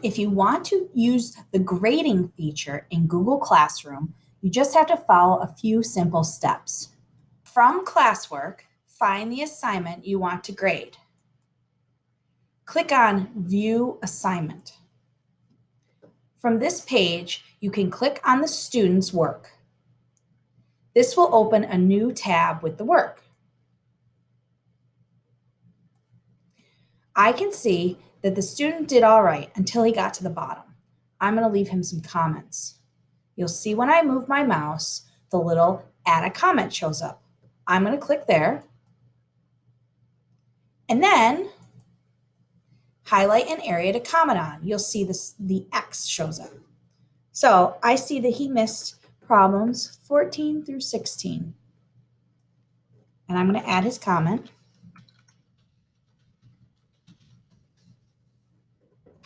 If you want to use the grading feature in Google Classroom, you just have to follow a few simple steps. From classwork, find the assignment you want to grade. Click on View Assignment. From this page, you can click on the student's work. This will open a new tab with the work. I can see that the student did all right until he got to the bottom. I'm going to leave him some comments. You'll see when I move my mouse, the little Add a Comment shows up. I'm going to click there. And then highlight an area to comment on. You'll see the X shows up. So I see that he missed problems 14 through 16. And I'm going to add his comment.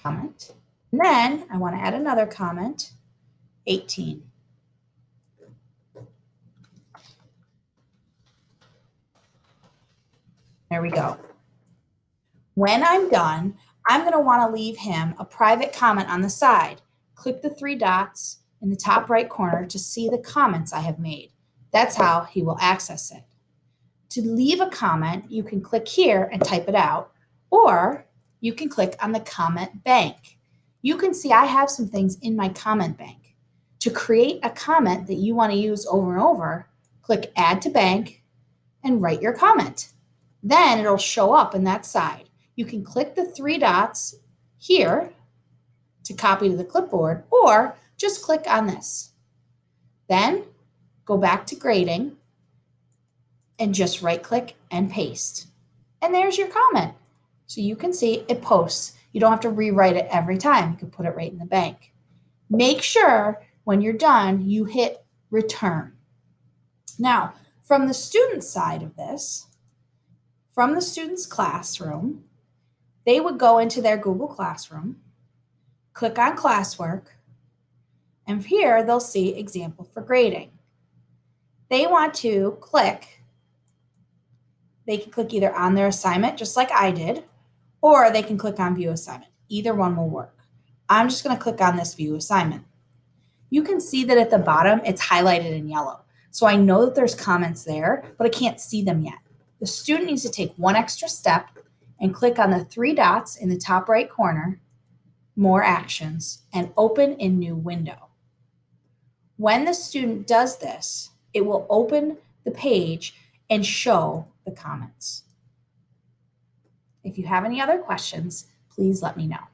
And then I want to add another comment, 18. There we go. When I'm done, I'm going to want to leave him a private comment on the side. Click the three dots in the top right corner to see the comments I have made. That's how he will access it. To leave a comment, you can click here and type it out, or you can click on the comment bank. You can see I have some things in my comment bank. To create a comment that you want to use over and over, click Add to Bank and write your comment. Then it'll show up in that side. You can click the three dots here to copy to the clipboard, or just click on this. Then go back to grading and just right-click and paste. And there's your comment. So you can see it posts. You don't have to rewrite it every time. You can put it right in the bank. Make sure when you're done, you hit return. Now, from the student side of this, from the student's classroom, they would go into their Google Classroom, click on classwork, and here they'll see example for grading. They want to click, they can click either on their assignment, just like I did, or they can click on view assignment. Either one will work. I'm just going to click on this view assignment. You can see that at the bottom, it's highlighted in yellow. So I know that there's comments there, but I can't see them yet. The student needs to take one extra step and click on the three dots in the top right corner, More Actions, and open in New Window. When the student does this, it will open the page and show the comments. If you have any other questions, please let me know.